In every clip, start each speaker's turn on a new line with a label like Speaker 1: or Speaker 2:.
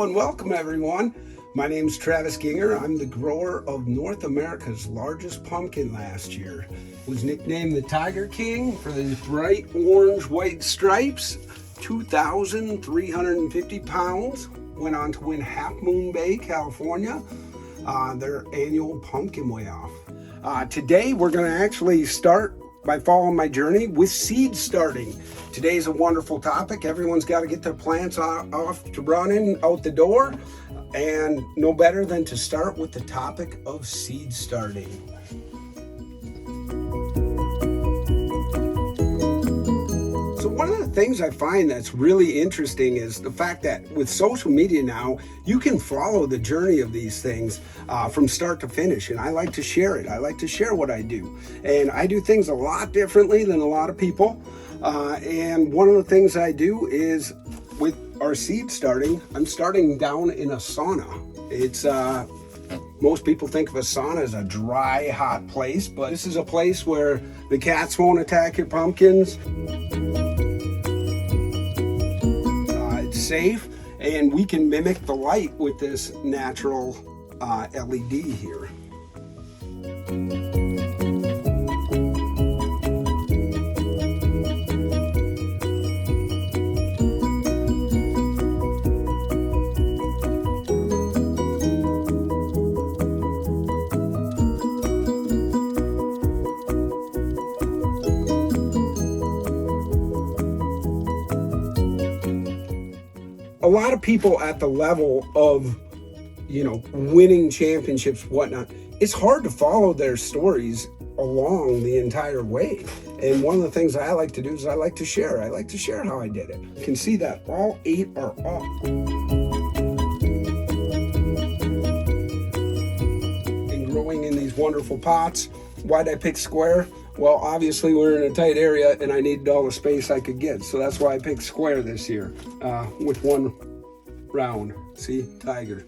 Speaker 1: and welcome everyone. My name's Travis Gienger. I'm the grower of North America's largest pumpkin last year. Was nicknamed the Tiger King for the bright orange white stripes. 2,350 pounds. Went on to win Half Moon Bay, California, their annual pumpkin weigh-off. Today we're going to actually start by following my journey with seed starting. Today's a wonderful topic. Everyone's got to get their plants off to running out the door, and no better than to start with the topic of seed starting. So one of the things I find that's really interesting is the fact that with social media now, you can follow the journey of these things from start to finish. And I like to share it. I like to share what I do. And I do things a lot differently than a lot of people. And one of the things I do is with our seed starting, I'm starting down in a sauna. It's most people think of a sauna as a dry, hot place, but this is a place where the cats won't attack your pumpkins. It's safe, and we can mimic the light with this natural LED here. A lot of people at the level of, winning championships, whatnot, it's hard to follow their stories along the entire way. And one of the things I like to do is I like to share. I like to share how I did it. You can see that all 8 are up. And growing in these wonderful pots. Why'd I pick square? Well, obviously we're in a tight area and I needed all the space I could get. So that's why I picked square this year with one round. See, tiger.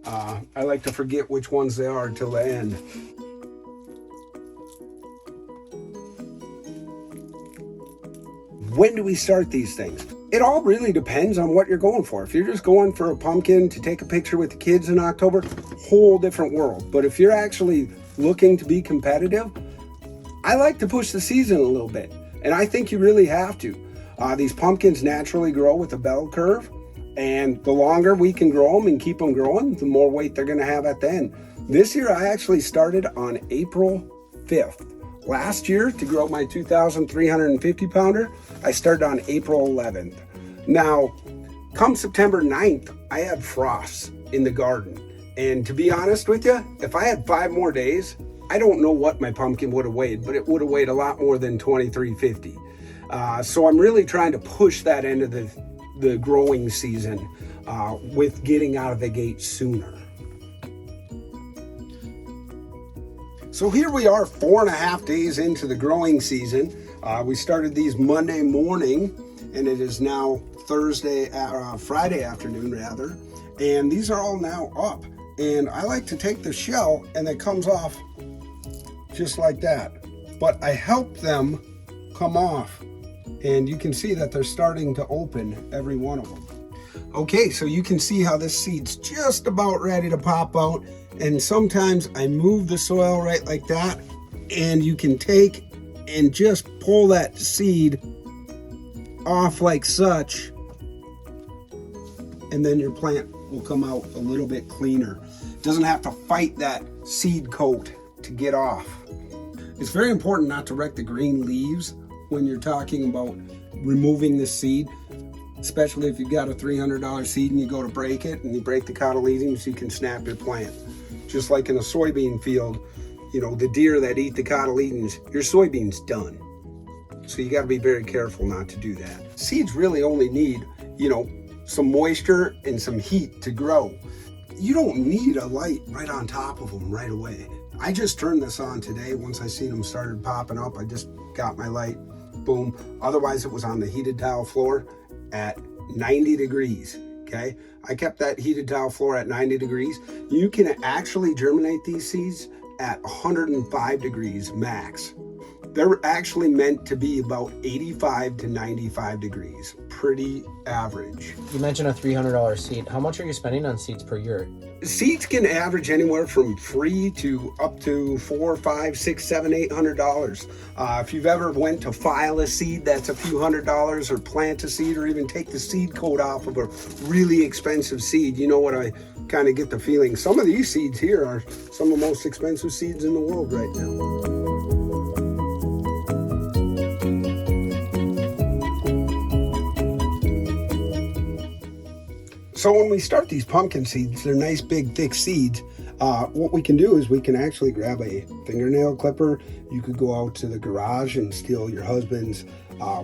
Speaker 1: I like to forget which ones they are till the end. When do we start these things? It all really depends on what you're going for. If you're just going for a pumpkin to take a picture with the kids in October, whole different world. But if you're actually looking to be competitive, I like to push the season a little bit, and I think you really have to. These pumpkins naturally grow with a bell curve, and the longer we can grow them and keep them growing, the more weight they're going to have at the end. This year, I actually started on April 5th. Last year, to grow my 2,350 pounder, I started on April 11th. Now, come September 9th, I had frosts in the garden, and to be honest with you, if I had 5 more days, I don't know what my pumpkin would have weighed, but it would have weighed a lot more than 2,350. So I'm really trying to push that end of the growing season with getting out of the gate sooner. So here we are 4.5 days into the growing season. We started these Monday morning, and it is now Friday afternoon rather. And these are all now up. And I like to take the shell and it comes off just like that, but I help them come off, and you can see that they're starting to open, every one of them. Okay, so you can see how this seed's just about ready to pop out, and sometimes I move the soil right like that, and you can take and just pull that seed off like such, and then your plant will come out a little bit cleaner. It doesn't have to fight that seed coat to get off. It's very important not to wreck the green leaves when you're talking about removing the seed, especially if you've got a $300 seed and you go to break it and you break the cotyledons, you can snap your plant. Just like in a soybean field, the deer that eat the cotyledons, your soybean's done. So you got to be very careful not to do that. Seeds really only need, some moisture and some heat to grow. You don't need a light right on top of them right away. I just turned this on today. Once I seen them started popping up, I just got my light, boom. Otherwise, it was on the heated tile floor at 90 degrees, okay? I kept that heated tile floor at 90 degrees. You can actually germinate these seeds at 105 degrees max. They're actually meant to be about 85 to 95 degrees, pretty average.
Speaker 2: You mentioned a $300 seed. How much are you spending on seeds per year?
Speaker 1: Seeds can average anywhere from free to up to $4, $5, $6, $7, $800. If you've ever went to file a seed, that's a few $100s, or plant a seed, or even take the seed coat off of a really expensive seed, you know what I kind of get the feeling. Some of these seeds here are some of the most expensive seeds in the world right now. So when we start these pumpkin seeds, they're nice, big, thick seeds. What we can do is we can actually grab a fingernail clipper. You could go out to the garage and steal your husband's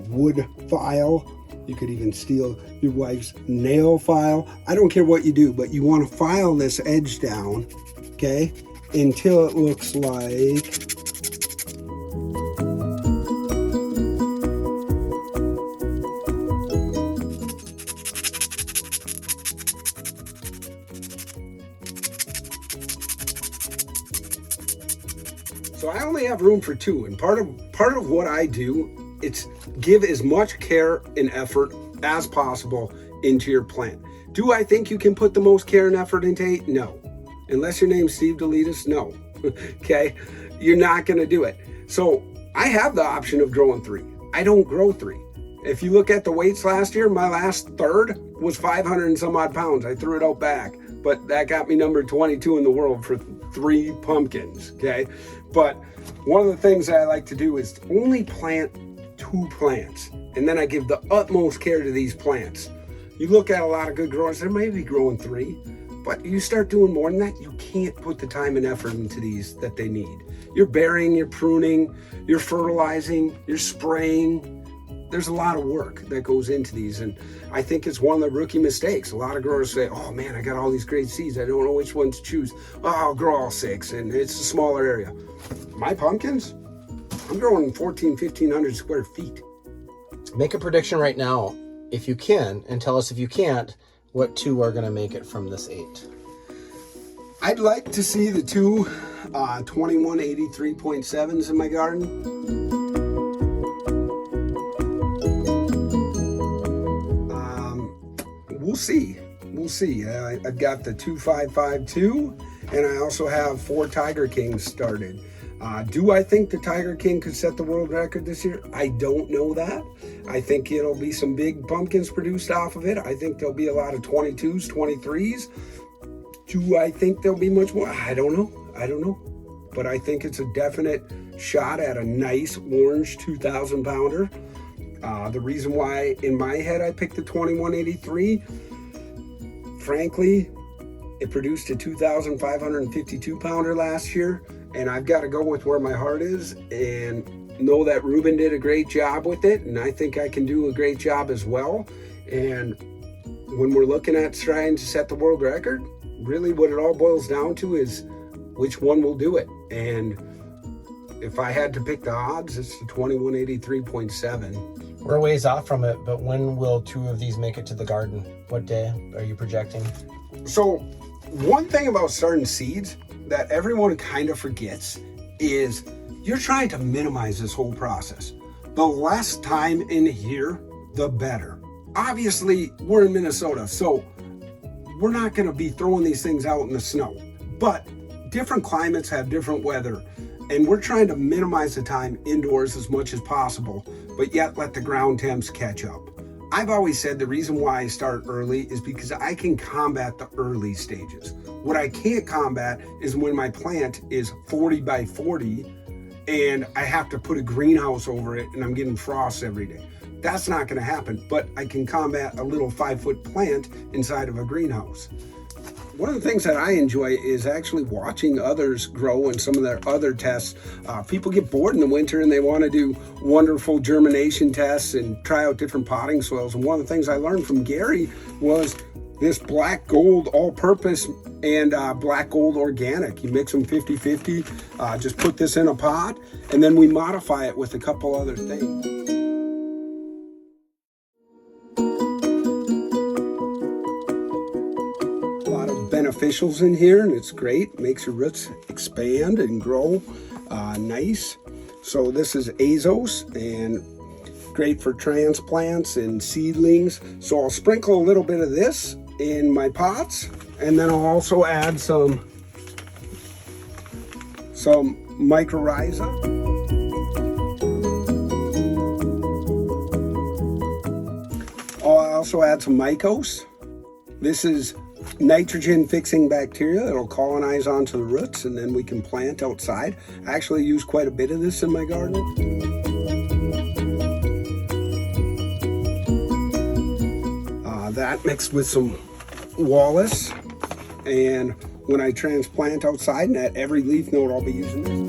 Speaker 1: wood file. You could even steal your wife's nail file. I don't care what you do, but you want to file this edge down, okay, until it looks like... So I only have room for two, and part of what I do, it's give as much care and effort as possible into your plant. Do I think you can put the most care and effort into 8? No. Unless your name's Steve Delitas, no. Okay? You're not going to do it. So I have the option of growing 3. I don't grow 3. If you look at the weights last year, my last third was 500 and some odd pounds. I threw it out back, but that got me number 22 in the world for 3 pumpkins, okay? But one of the things that I like to do is only plant 2 plants, and then I give the utmost care to these plants. You look at a lot of good growers, they may be growing 3, but you start doing more than that, you can't put the time and effort into these that they need. You're burying, you're pruning, you're fertilizing, you're spraying. There's a lot of work that goes into these, and I think it's one of the rookie mistakes. A lot of growers say, oh man, I got all these great seeds, I don't know which one to choose. Oh, I'll grow all 6, and it's a smaller area. My pumpkins, I'm growing 1,500 square feet.
Speaker 2: Make a prediction right now, if you can, and tell us if you can't, what 2 are going to make it from this 8.
Speaker 1: I'd like to see the 2 2183.7s in my garden. We'll see. I've got the 2552, and I also have 4 Tiger Kings started. Do I think the Tiger King could set the world record this year? I don't know that. I think it'll be some big pumpkins produced off of it. I think there'll be a lot of 22s, 23s. Do I think there'll be much more? I don't know. But I think it's a definite shot at a nice orange 2,000 pounder. The reason why in my head I picked the 2183, frankly, it produced a 2,552 pounder last year, and I've got to go with where my heart is and know that Ruben did a great job with it, and I think I can do a great job as well. And when we're looking at trying to set the world record, really what it all boils down to is which one will do it. And if I had to pick the odds, it's the 2183.7.
Speaker 2: We're a ways off from it, but when will 2 of these make it to the garden? What day are you projecting?
Speaker 1: So one thing about starting seeds that everyone kind of forgets is you're trying to minimize this whole process. The less time in here, the better. Obviously, we're in Minnesota, so we're not going to be throwing these things out in the snow. But different climates have different weather, and we're trying to minimize the time indoors as much as possible, but yet let the ground temps catch up. I've always said the reason why I start early is because I can combat the early stages. What I can't combat is when my plant is 40 by 40 and I have to put a greenhouse over it and I'm getting frost every day. That's not going to happen, but I can combat a little 5-foot plant inside of a greenhouse. One of the things that I enjoy is actually watching others grow and some of their other tests. People get bored in the winter and they want to do wonderful germination tests and try out different potting soils. And one of the things I learned from Gary was this black gold all-purpose and black gold organic. You mix them 50-50, just put this in a pot, and then we modify it with a couple other things. Beneficials in here, and it's great. Makes your roots expand and grow nice. So this is azos and great for transplants and seedlings. So I'll sprinkle a little bit of this in my pots, and then I'll also add some mycorrhiza. I'll also add some mycos. This is nitrogen fixing bacteria that'll colonize onto the roots, and then we can plant outside. I actually use quite a bit of this in my garden. That mixed with some Wallace, and when I transplant outside and at every leaf node I'll be using this.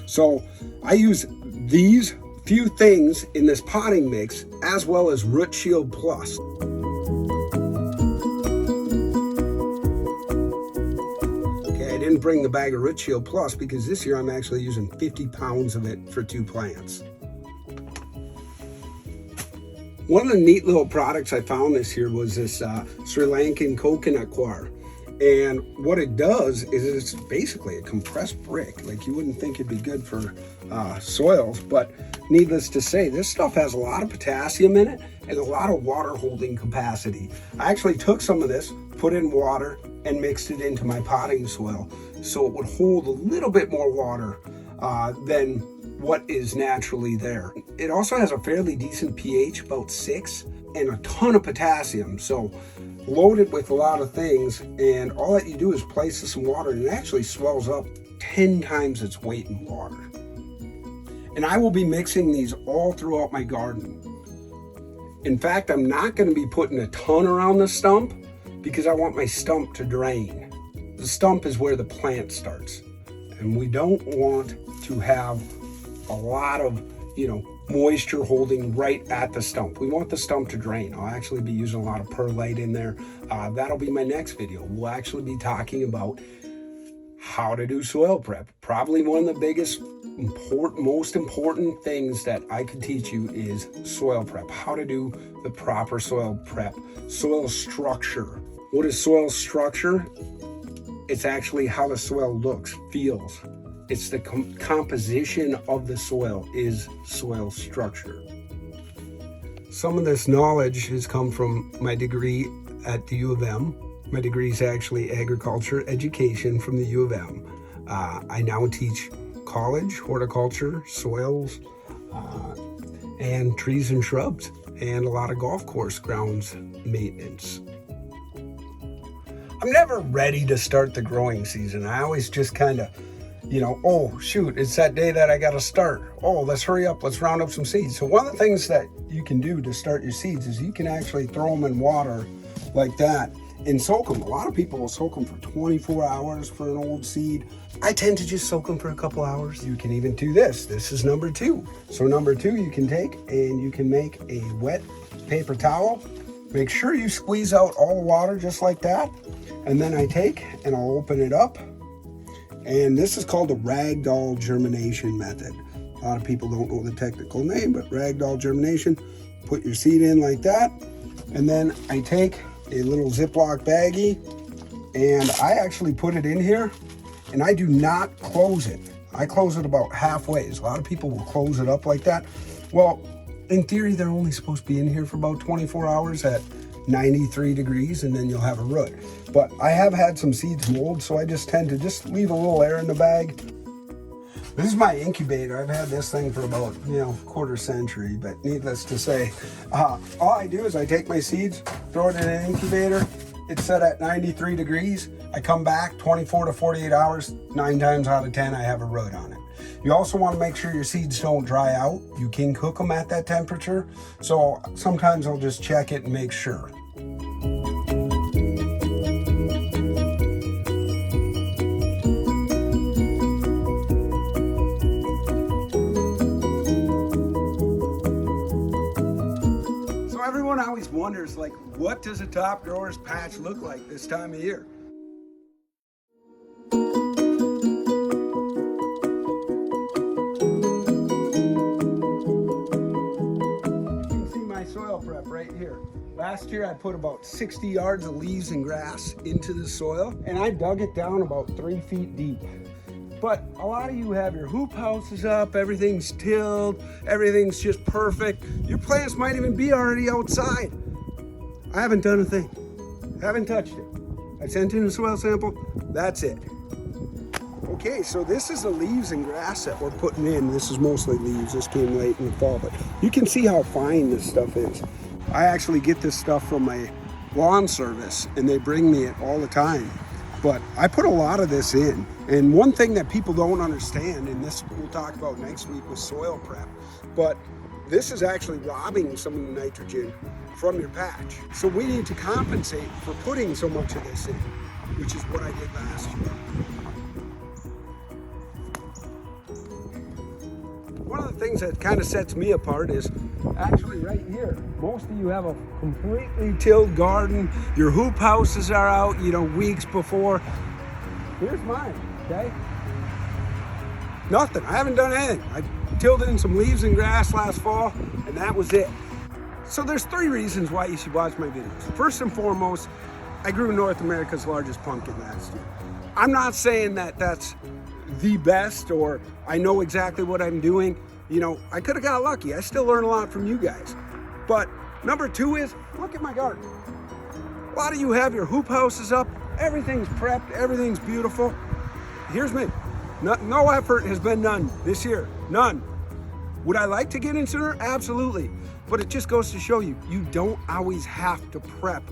Speaker 1: So I use these few things in this potting mix as well as Root Shield Plus. Okay, I didn't bring the bag of Root Shield Plus because this year I'm actually using 50 pounds of it for 2 plants. One of the neat little products I found this year was this Sri Lankan coconut coir. And what it does is it's basically a compressed brick. Like, you wouldn't think it'd be good for soils, but needless to say, this stuff has a lot of potassium in it and a lot of water holding capacity. I actually took some of this, put in water, and mixed it into my potting soil so it would hold a little bit more water than what is naturally there. It also has a fairly decent pH, about 6, and a ton of potassium. So loaded with a lot of things, and all that you do is place some water and it actually swells up 10 times its weight in water. And I will be mixing these all throughout my garden. In fact, I'm not going to be putting a ton around the stump because I want my stump to drain. The stump is where the plant starts, and we don't want to have a lot of, moisture holding right at the stump. We want the stump to drain. I'll actually be using a lot of perlite in there. That'll be my next video. We'll actually be talking about how to do soil prep. Probably one of the biggest, most important things that I could teach you is soil prep. How to do the proper soil prep. Soil structure. What is soil structure? It's actually how the soil looks, feels. It's the composition of the soil is soil structure. Some of this knowledge has come from my degree at the U of M. My degree is actually agriculture education from the U of M. I now teach college, horticulture, soils, and trees and shrubs, and a lot of golf course grounds maintenance. I'm never ready to start the growing season. I always just kind of, oh shoot, it's that day that I got to start. Oh, let's hurry up, let's round up some seeds. So one of the things that you can do to start your seeds is you can actually throw them in water like that and soak them. A lot of people will soak them for 24 hours for an old seed. I tend to just soak them for a couple hours. You can even do this. This is number 2. So number 2, you can take and you can make a wet paper towel. Make sure you squeeze out all the water just like that. And then I take and I'll open it up. And this is called the ragdoll germination method. A lot of people don't know the technical name, but ragdoll germination. Put your seed in like that. And then I take a little Ziploc baggie and I actually put it in here, and I do not close it. I close it about halfway. A lot of people will close it up like that. Well, in theory, they're only supposed to be in here for about 24 hours at 93 degrees, and then you'll have a root. But I have had some seeds mold, so I just tend to just leave a little air in the bag. This is my incubator. I've had this thing for about, quarter century, but needless to say, all I do is I take my seeds, throw it in an incubator. It's set at 93 degrees. I come back 24 to 48 hours, 9 times out of 10, I have a root on it. You also want to make sure your seeds don't dry out. You can cook them at that temperature. So sometimes I'll just check it and make sure. So everyone always wonders, what does a top grower's patch look like this time of year? Soil prep right here. Last year I put about 60 yards of leaves and grass into the soil, and I dug it down about 3 feet deep. But a lot of you have your hoop houses up, everything's tilled, everything's just perfect. Your plants might even be already outside. I haven't done a thing, haven't touched it. I sent in a soil sample, that's it. Okay, so this is the leaves and grass that we're putting in. This is mostly leaves, this came late in the fall, but you can see how fine this stuff is. I actually get this stuff from my lawn service and they bring me it all the time. But I put a lot of this in. And one thing that people don't understand, and this we'll talk about next week with soil prep, but this is actually robbing some of the nitrogen from your patch. So we need to compensate for putting so much of this in, which is what I did last year. One of the things that kind of sets me apart is actually right here. Most of you have a completely tilled garden. Your hoop houses are out, weeks before. Here's mine, okay? Nothing, I haven't done anything. I tilled in some leaves and grass last fall, and that was it. So there's 3 reasons why you should watch my videos. First and foremost, I grew North America's largest pumpkin last year. I'm not saying that that's the best or I know exactly what I'm doing. I could have got lucky. I still learn a lot from you guys. But number 2 is, look at my garden. A lot of you have your hoop houses up. Everything's prepped. Everything's beautiful. Here's me. No effort has been done this year. None. Would I like to get in sooner? Absolutely. But it just goes to show you, you don't always have to prep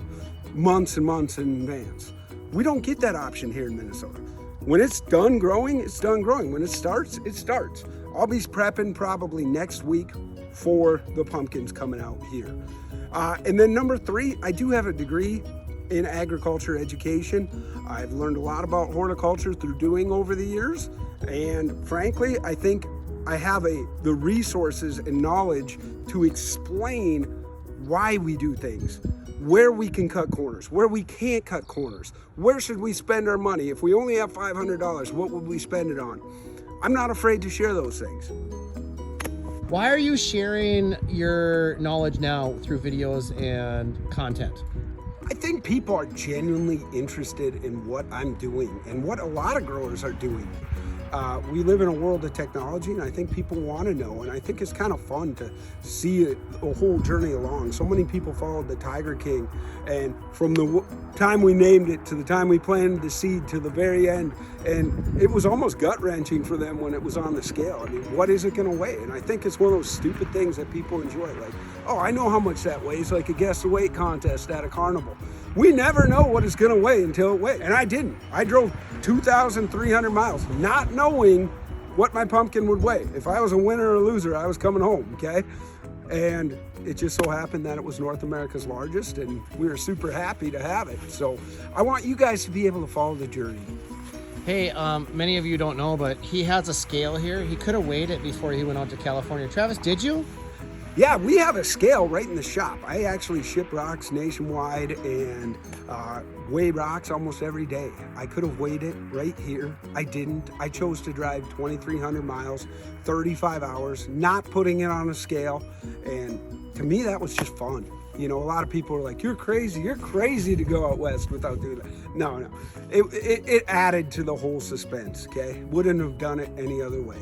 Speaker 1: months and months in advance. We don't get that option here in Minnesota. When it's done growing, it's done growing. When it starts, it starts. I'll be prepping probably next week for the pumpkins coming out here. And then number 3, I do have a degree in agriculture education. I've learned a lot about horticulture through doing over the years. And frankly, I think I have the resources and knowledge to explain why we do things, where we can cut corners, where we can't cut corners, where should we spend our money. If we only have $500, what would we spend it on? I'm not afraid to share those things.
Speaker 2: Why are you sharing your knowledge now through videos and content?
Speaker 1: I think people are genuinely interested in what I'm doing and what a lot of growers are doing. We live in a world of technology, and I think people want to know, and I think it's kind of fun to see a whole journey along. So many people followed the Tiger King, and from the time we named it to the time we planted the seed to the very end, and it was almost gut-wrenching for them when it was on the scale. I mean, what is it going to weigh? And I think it's one of those stupid things that people enjoy, like, oh, I know how much that weighs, like a guess the weight contest at a carnival. We never know what it's going to weigh until it weighs, and I didn't. I drove 2,300 miles not knowing what my pumpkin would weigh. If I was a winner or a loser, I was coming home, okay? And it just so happened that it was North America's largest, and we were super happy to have it. So I want you guys to be able to follow the journey.
Speaker 2: Hey, many of you don't know, but he has a scale here. He could have weighed it before he went out to California. Travis, did you?
Speaker 1: Yeah, we have a scale right in the shop. I actually ship rocks nationwide and weigh rocks almost every day. I could have weighed it right here. I didn't. I chose to drive 2,300 miles, 35 hours, not putting it on a scale. And to me, that was just fun. A lot of people are like, you're crazy to go out west without doing that. No. It added to the whole suspense, okay? Wouldn't have done it any other way.